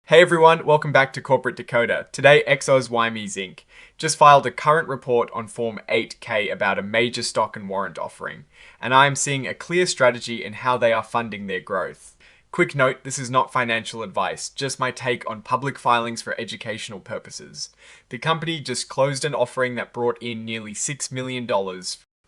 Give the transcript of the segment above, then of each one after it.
Hey everyone, welcome back to Corporate Decoder. Today, EXOZ YMES Inc. just filed a current report on Form 8K about a major stock and warrant offering, and I am seeing a clear strategy in how they are funding their growth. Quick note, this is not financial advice, just my take on public filings for educational purposes. The company just closed an offering that brought in nearly $6 million,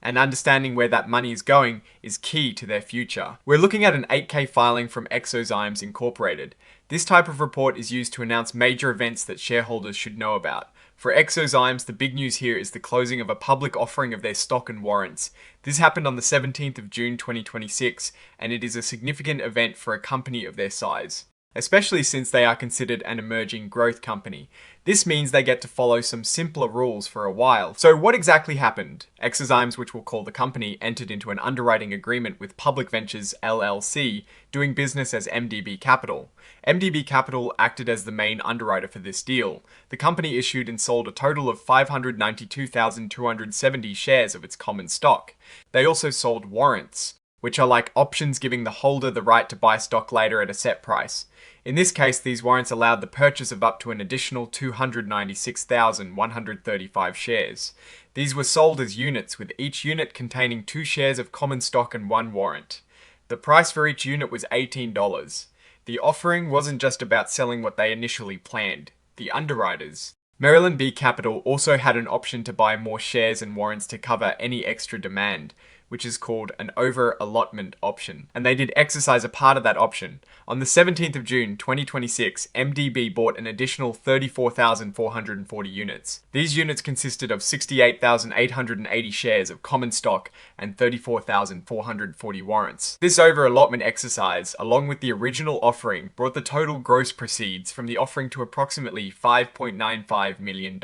and understanding where that money is going is key to their future. We're looking at an 8K filing from eXoZymes Incorporated. This type of report is used to announce major events that shareholders should know about. For eXoZymes, the big news here is the closing of a public offering of their stock and warrants. This happened on the 17th of June 2026, and it is a significant event for a company of their size, especially since they are considered an emerging growth company. This means they get to follow some simpler rules for a while. So what exactly happened? eXoZymes, which we'll call the company, entered into an underwriting agreement with Public Ventures LLC, doing business as MDB Capital. MDB Capital acted as the main underwriter for this deal. The company issued and sold a total of 592,270 shares of its common stock. They also sold warrants, which are like options giving the holder the right to buy stock later at a set price. In this case, these warrants allowed the purchase of up to an additional 296,135 shares. These were sold as units, with each unit containing 2 shares of common stock and 1 warrant. The price for each unit was $18. The offering wasn't just about selling what they initially planned. The underwriters, Maryland B Capital, also had an option to buy more shares and warrants to cover any extra demand, which is called an over-allotment option, and they did exercise a part of that option. On the 17th of June 2026, MDB bought an additional 34,440 units. These units consisted of 68,880 shares of common stock and 34,440 warrants. This over-allotment exercise, along with the original offering, brought the total gross proceeds from the offering to approximately $5.95 million.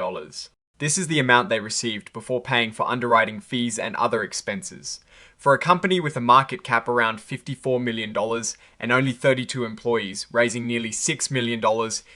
This is the amount they received before paying for underwriting fees and other expenses. For a company with a market cap around $54 million and only 32 employees, raising nearly $6 million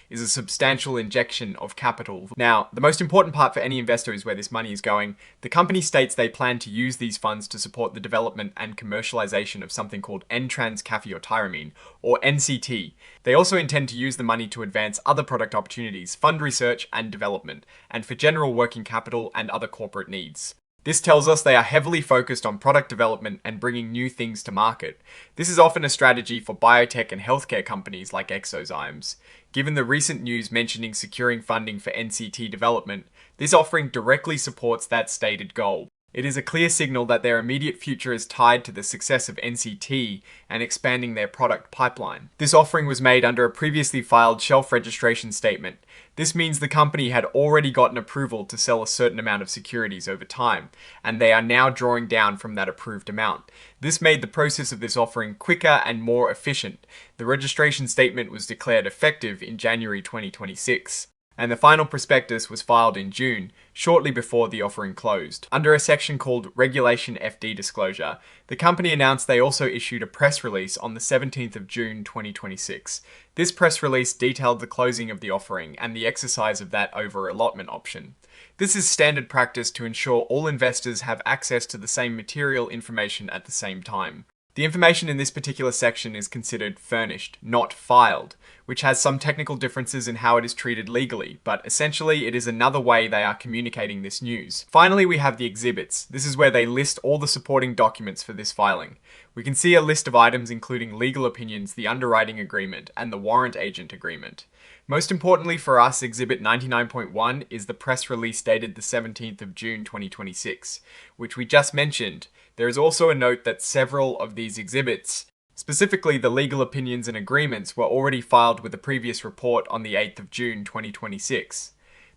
is a substantial injection of capital. Now, the most important part for any investor is where this money is going. The company states they plan to use these funds to support the development and commercialization of something called N-trans-caffeoyltyramine, or NCT. They also intend to use the money to advance other product opportunities, fund research and development, and for general working capital and other corporate needs. This tells us they are heavily focused on product development and bringing new things to market. This is often a strategy for biotech and healthcare companies like eXoZymes. Given the recent news mentioning securing funding for NCT development, this offering directly supports that stated goal. It is a clear signal that their immediate future is tied to the success of NCT and expanding their product pipeline. This offering was made under a previously filed shelf registration statement. This means the company had already gotten approval to sell a certain amount of securities over time, and they are now drawing down from that approved amount. This made the process of this offering quicker and more efficient. The registration statement was declared effective in January 2026. And the final prospectus was filed in June, shortly before the offering closed. Under a section called Regulation FD Disclosure, the company announced they also issued a press release on the 17th of June 2026. This press release detailed the closing of the offering and the exercise of that over-allotment option. This is standard practice to ensure all investors have access to the same material information at the same time. The information in this particular section is considered furnished, not filed, which has some technical differences in how it is treated legally, but essentially it is another way they are communicating this news. Finally, we have the exhibits. This is where they list all the supporting documents for this filing. We can see a list of items including legal opinions, the underwriting agreement, and the warrant agent agreement. Most importantly for us, Exhibit 99.1 is the press release dated the 17th of June 2026, which we just mentioned. There is also a note that several of these exhibits, specifically the legal opinions and agreements, were already filed with the previous report on the 8th of June 2026.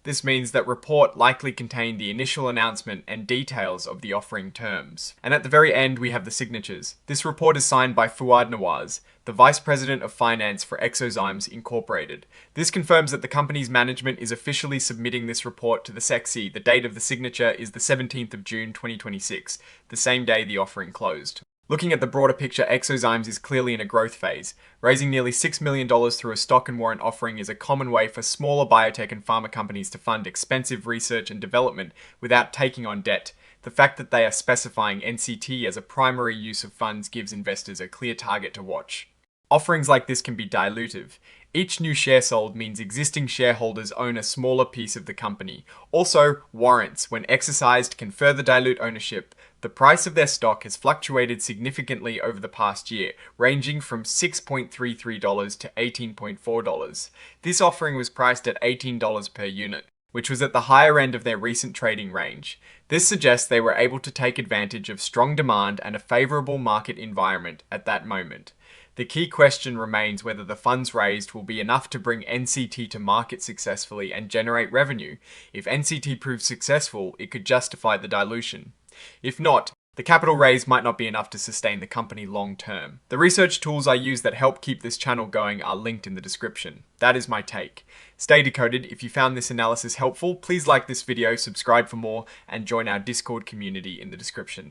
This means that report likely contained the initial announcement and details of the offering terms. And at the very end, we have the signatures. This report is signed by Fuad Nawaz, the Vice President of Finance for eXoZymes Incorporated. This confirms that the company's management is officially submitting this report to the SEC. The date of the signature is the 17th of June 2026, the same day the offering closed. Looking at the broader picture, eXoZymes is clearly in a growth phase. Raising nearly $6 million through a stock and warrant offering is a common way for smaller biotech and pharma companies to fund expensive research and development without taking on debt. The fact that they are specifying NCT as a primary use of funds gives investors a clear target to watch. Offerings like this can be dilutive. Each new share sold means existing shareholders own a smaller piece of the company. Also, warrants, when exercised, can further dilute ownership. The price of their stock has fluctuated significantly over the past year, ranging from $6.33 to $18.4. This offering was priced at $18 per unit, which was at the higher end of their recent trading range. This suggests they were able to take advantage of strong demand and a favorable market environment at that moment. The key question remains whether the funds raised will be enough to bring NCT to market successfully and generate revenue. If NCT proves successful, it could justify the dilution. If not, the capital raise might not be enough to sustain the company long term. The research tools I use that help keep this channel going are linked in the description. That is my take. Stay decoded. If you found this analysis helpful, please like this video, subscribe for more, and join our Discord community in the description.